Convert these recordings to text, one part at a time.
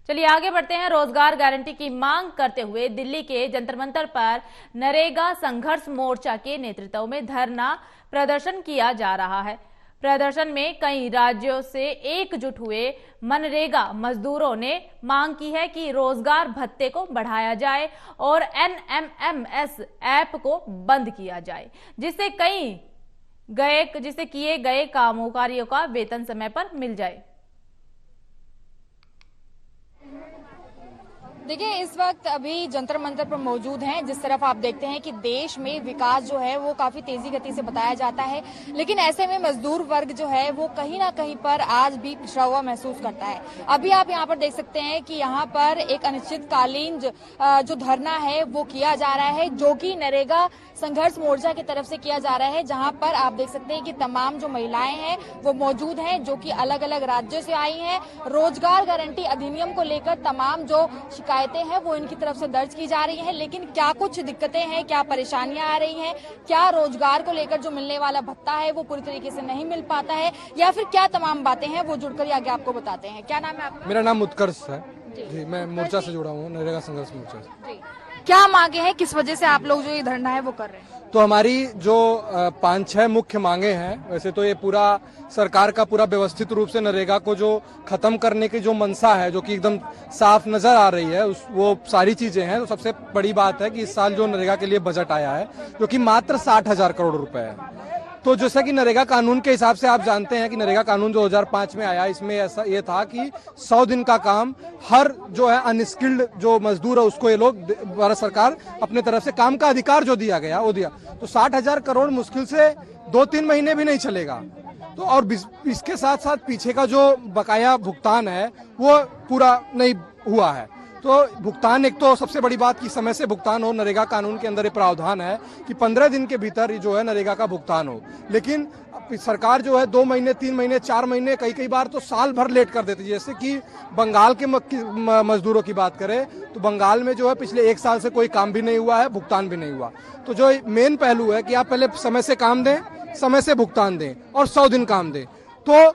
चलिए आगे बढ़ते हैं। रोजगार गारंटी की मांग करते हुए दिल्ली के जंतर मंतर पर नरेगा संघर्ष मोर्चा के नेतृत्व में धरना प्रदर्शन किया जा रहा है। प्रदर्शन में कई राज्यों से एकजुट हुए मनरेगा मजदूरों ने मांग की है कि रोजगार भत्ते को बढ़ाया जाए और NMMS ऐप को बंद किया जाए, जिससे किए गए कार्यों का वेतन समय पर मिल जाए। देखिए, इस वक्त अभी जंतर मंतर पर मौजूद हैं। जिस तरफ आप देखते हैं कि देश में विकास जो है वो काफी तेजी गति से बताया जाता है, लेकिन ऐसे में मजदूर वर्ग जो है वो कहीं ना कहीं पर आज भी पिछड़ा हुआ महसूस करता है। अभी आप यहाँ पर देख सकते हैं कि यहाँ पर एक अनिश्चितकालीन जो धरना है वो किया जा रहा है, जो कि नरेगा संघर्ष मोर्चा की तरफ से किया जा रहा है, जहां पर आप देख सकते हैं कि तमाम जो महिलाएं हैं वो मौजूद हैं, जो कि अलग अलग राज्यों से आई हैं। रोजगार गारंटी अधिनियम को लेकर तमाम जो शिकायतें हैं वो इनकी तरफ से दर्ज की जा रही हैं, लेकिन क्या कुछ दिक्कतें हैं, क्या परेशानियां आ रही हैं, क्या रोजगार को लेकर जो मिलने वाला भत्ता है वो पूरी तरीके से नहीं मिल पाता है, या फिर क्या तमाम बातें हैं, वो जुड़कर आगे आपको बताते हैं। क्या नाम है आपका? मेरा नाम उत्कर्ष है जी, मैं मोर्चा से जुड़ा हूँ, नरेगा संघर्ष मोर्चा से। क्या मांगे हैं, किस वजह से आप लोग जो ये धरना है वो कर रहे हैं? तो हमारी जो 5-6 मुख्य मांगे हैं, वैसे तो ये पूरा सरकार का पूरा व्यवस्थित रूप से नरेगा को जो खत्म करने की जो मंशा है, जो कि एकदम साफ नजर आ रही है, वो सारी चीजें हैं। तो सबसे बड़ी बात है कि इस साल जो नरेगा के लिए बजट आया है, जो कि मात्र 60,000 करोड़ रुपए है। तो जैसा कि नरेगा कानून के हिसाब से आप जानते हैं कि नरेगा कानून 2005 में आया, इसमें ऐसा ये था कि 100 दिन का काम हर जो है अनस्किल्ड जो मजदूर है उसको ये लोग, भारत सरकार अपने तरफ से काम का अधिकार जो दिया गया वो दिया। तो 60,000 करोड़ मुश्किल से 2-3 महीने भी नहीं चलेगा। तो और इसके साथ साथ पीछे का जो बकाया भुगतान है वो पूरा नहीं हुआ है। तो भुगतान, एक तो सबसे बड़ी बात कि समय से भुगतान हो। नरेगा कानून के अंदर ये प्रावधान है कि 15 दिन के भीतर जो है नरेगा का भुगतान हो, लेकिन सरकार जो है 2 महीने, 3 महीने, 4 महीने, कई बार तो साल भर लेट कर देती है। जैसे कि बंगाल के मजदूरों की बात करें तो बंगाल में जो है पिछले 1 साल से कोई काम भी नहीं हुआ है, भुगतान भी नहीं हुआ। तो जो मेन पहलू है कि आप पहले समय से काम दें, समय से भुगतान दें और 100 दिन काम दें। तो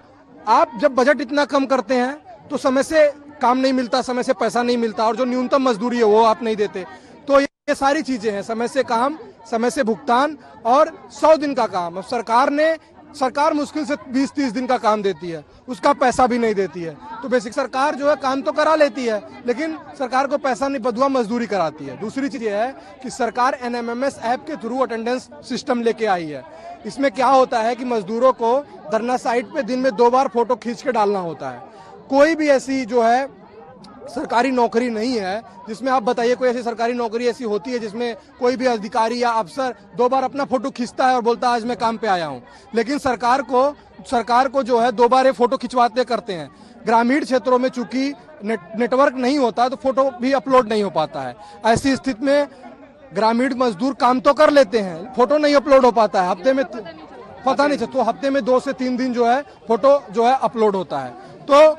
आप जब बजट इतना कम करते हैं तो समय से काम नहीं मिलता, समय से पैसा नहीं मिलता, और जो न्यूनतम मजदूरी है वो आप नहीं देते। तो ये सारी चीजें हैं, समय से काम, समय से भुगतान और 100 दिन का काम। अब सरकार मुश्किल से 20-30 दिन का काम देती है, उसका पैसा भी नहीं देती है। तो बेसिक सरकार जो है काम तो करा लेती है, लेकिन सरकार को पैसा नहीं, बदुआ मजदूरी कराती है। दूसरी चीज ये है कि सरकार NMMS ऐप के थ्रू अटेंडेंस सिस्टम लेके आई है। इसमें क्या होता है कि मजदूरों को धरना साइट पे दिन में 2 बार फोटो खींच के डालना होता है। कोई भी ऐसी जो है सरकारी नौकरी नहीं है जिसमें, आप बताइए कोई ऐसी सरकारी नौकरी ऐसी होती है जिसमें कोई भी अधिकारी या अफसर 2 बार अपना फोटो खींचता है और बोलता है आज मैं काम पे आया हूं। लेकिन सरकार को जो है 2 बार ये फोटो खिंचवाते करते हैं। ग्रामीण क्षेत्रों में चूंकि नेटवर्क नहीं होता तो फोटो भी अपलोड नहीं हो पाता है। ऐसी स्थिति में ग्रामीण मजदूर काम तो कर लेते हैं, फोटो नहीं अपलोड हो पाता है। हफ्ते में पता नहीं चलता, तो हफ्ते में 2 से 3 दिन जो है फोटो जो है अपलोड होता है। तो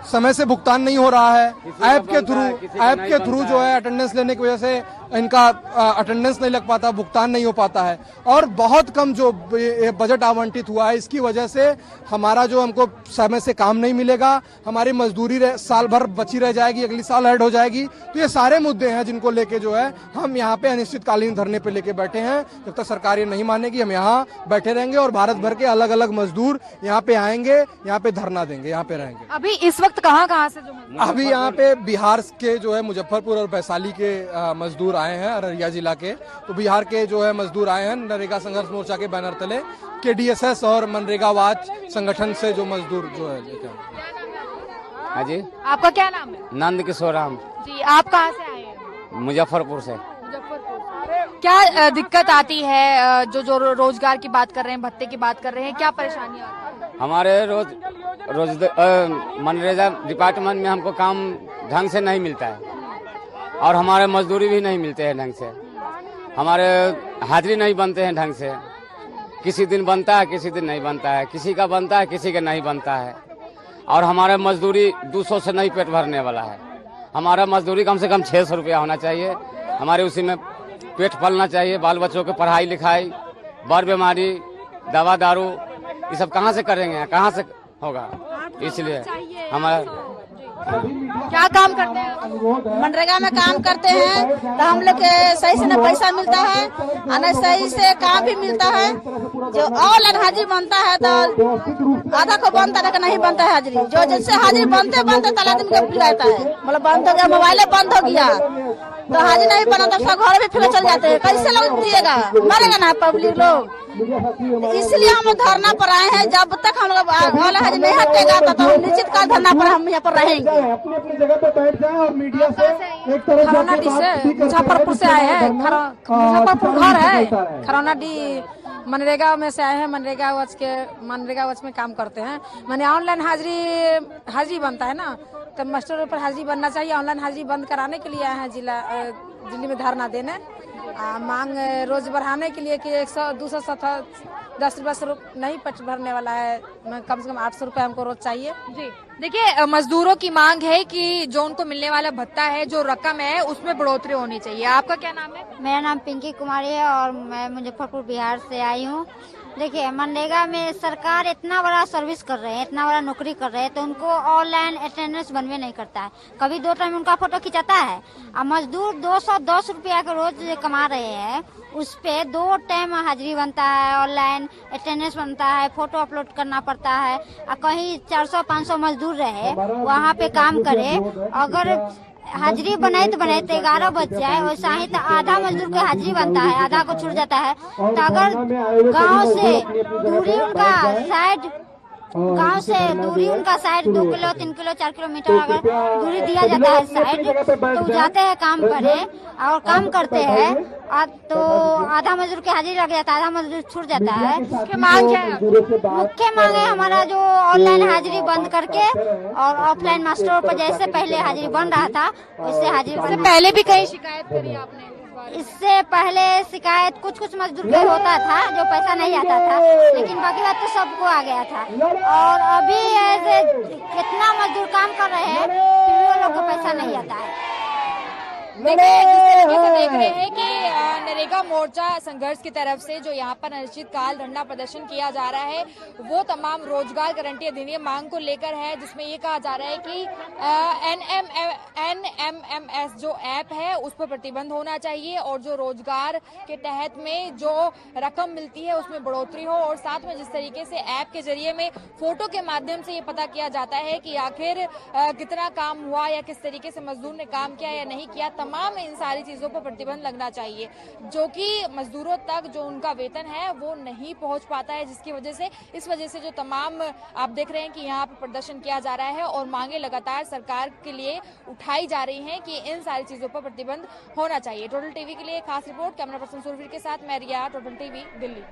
समय से भुगतान नहीं हो रहा है। ऐप के थ्रू जो है अटेंडेंस लेने की वजह से इनका अटेंडेंस नहीं लग पाता, भुगतान नहीं हो पाता है। और बहुत कम जो बजट आवंटित हुआ है, इसकी वजह से हमारा जो हमको समय से काम नहीं मिलेगा, हमारी मजदूरी साल भर बची रह जाएगी, अगली साल ऐड हो जाएगी। तो ये सारे मुद्दे हैं जिनको लेके जो है हम यहाँ पे अनिश्चितकालीन धरने पे लेके बैठे हैं। जब तक सरकार ये नहीं मानेगी हम यहाँ बैठे रहेंगे और भारत भर के अलग अलग मजदूर यहाँ पे आएंगे, यहाँ पे धरना देंगे, यहाँ पे रहेंगे। अभी इस वक्त कहाँ से जो अभी यहाँ पे बिहार के जो है मुजफ्फरपुर और वैशाली के मजदूर आए हैं, अररिया जिला के। तो बिहार के जो है मजदूर आए हैं नरेगा संघर्ष मोर्चा के बैनर तले, KDSS और मनरेगा वाच संगठन से जो मजदूर जो है लेके आए। हाँ जी, आपका क्या नाम है? नंद किशोर राम जी, आप कहाँ से आए हैं? मुजफ्फरपुर से। क्या दिक्कत आती है? जो रोजगार की बात कर रहे हैं, भत्ते की बात कर रहे हैं, क्या परेशानियां आती हैं? हमारे मनरेगा डिपार्टमेंट में हमको काम ढंग से नहीं मिलता है और हमारे मजदूरी भी नहीं मिलते हैं ढंग से, हमारे हाजिरी नहीं बनते हैं ढंग से। किसी दिन बनता है, किसी दिन नहीं बनता है, किसी का बनता है, किसी का नहीं बनता है। और हमारे मजदूरी 200 से नहीं पेट भरने वाला है। हमारा मजदूरी कम से कम 600 रुपया होना चाहिए, हमारे उसी में पेट पलना चाहिए। बाल बच्चों की पढ़ाई लिखाई, बर बीमारी, दवा दारू, ये सब कहाँ से करेंगे, कहाँ से होगा? इसलिए हमारा क्या काम करते हैं? मनरेगा में काम करते हैं तो हम लोग के सही से न पैसा मिलता है और न सही से काम भी मिलता है। जो ऑनलाइन हाजिरी बनता है तो आधा को बनता है, नहीं बनता है हाजिरी। जो जिससे हाजिरी बनते बनते ताला आदमी को पिलाता है, मतलब बंद हो गया, मोबाइल बंद हो गया तो हाजिर नहीं बना तो सब घर भी फिर चल जाते हैं। कैसे लोग जिएगा, मरेगा ना पब्लिक लोग। इसलिए हम धरना पर आए हैं। जब तक हम लोग हाजिर नहीं हटेगा तो हम निश्चित काल धरना पर हम यहाँ पर रहेंगे। खरौना डी से मुजफ्फरपुर से आए हैं। मुजफ्फरपुर घर है। खरौना डी मनरेगा में से आए हैं। मनरेगा वच में काम करते हैं। मैंने ऑनलाइन हाजिरी बनता है ना, तो मास्टरों पर हाजिरी बनना चाहिए। ऑनलाइन हाजिरी बंद कराने के लिए आए हैं दिल्ली में धरना देने। मांग रोज बढ़ाने के लिए कि 100-210 रुपये नहीं भरने वाला है, कम से कम 800 रुपये हमको रोज चाहिए। जी देखिए, मजदूरों की मांग है कि जो उनको मिलने वाला भत्ता है, जो रकम है, उसमें बढ़ोतरी होनी चाहिए। आपका क्या नाम है? मेरा नाम पिंकी कुमारी है और मैं मुजफ्फरपुर बिहार से आई हूँ। देखिए, मनरेगा में सरकार इतना बड़ा सर्विस कर रहे हैं, इतना बड़ा नौकरी कर रहे हैं, तो उनको ऑनलाइन अटेंडेंस बनवे नहीं करता है। कभी 2 टाइम उनका फोटो खिंचाता है। और मजदूर 210 रुपया के रोज कमा रहे हैं, उस पे 2 टाइम हाजिरी बनता है, ऑनलाइन अटेंडेंस बनता है, फोटो अपलोड करना पड़ता है। और कहीं 400-500 मजदूर रहे, वहाँ पे काम करे, अगर हाजिरी बनाते 11 बज जाए, वैसा ही तो आधा मजदूर का हाजिरी बनता है, आधा को छूट जाता है। तो अगर गांव से दूरी उनका साइड 2 किलो 3 किलो 4 किलोमीटर अगर दूरी दिया जाता है साइड, तो जाते हैं काम करे और काम करते हैं, तो आधा मजदूर की हाजिरी लग जाता है, आधा मजदूर छूट जाता है। मुख्य मांग क्या है? मुख्य मांग है हमारा जो ऑनलाइन हाजिरी बंद करके और ऑफलाइन मास्टरों पर जैसे पहले हाजिरी बन रहा था वैसे हाजिरी इससे पहले भी कहीं शिकायत करी आपने? इससे पहले शिकायत कुछ मजदूर का होता था जो पैसा नहीं आता था, लेकिन बाकी बात तो सबको आ गया था। और अभी ऐसे कितना मजदूर काम कर रहे हैं, फिर भी वो लोग को पैसा नहीं आता है। देखिए, जिस तरीके से देख रहे हैं कि नरेगा मोर्चा संघर्ष की तरफ से जो यहाँ पर अनिश्चितकाल धरना प्रदर्शन किया जा रहा है, वो तमाम रोजगार गारंटी अधिनियम मांग को लेकर है, जिसमें ये कहा जा रहा है कि NMMS जो ऐप है उस पर प्रतिबंध होना चाहिए और जो रोजगार के तहत में जो रकम मिलती है उसमें बढ़ोतरी हो। और साथ में जिस तरीके से ऐप के जरिए में फोटो के माध्यम से ये पता किया जाता है कि आखिर कितना काम हुआ या किस तरीके से मजदूर ने काम किया या नहीं किया, तमाम इन सारी चीजों पर प्रतिबंध लगना चाहिए, जो कि मजदूरों तक जो उनका वेतन है वो नहीं पहुंच पाता है, जिसकी इस वजह से जो तमाम आप देख रहे हैं कि यहाँ पर प्रदर्शन किया जा रहा है और मांगे लगातार सरकार के लिए उठाई जा रही हैं कि इन सारी चीजों पर प्रतिबंध होना चाहिए। टोटल टीवी के लिए खास रिपोर्ट, कैमरा पर्सन सुरवीर के साथ मैं रिया, टोटल टीवी, दिल्ली।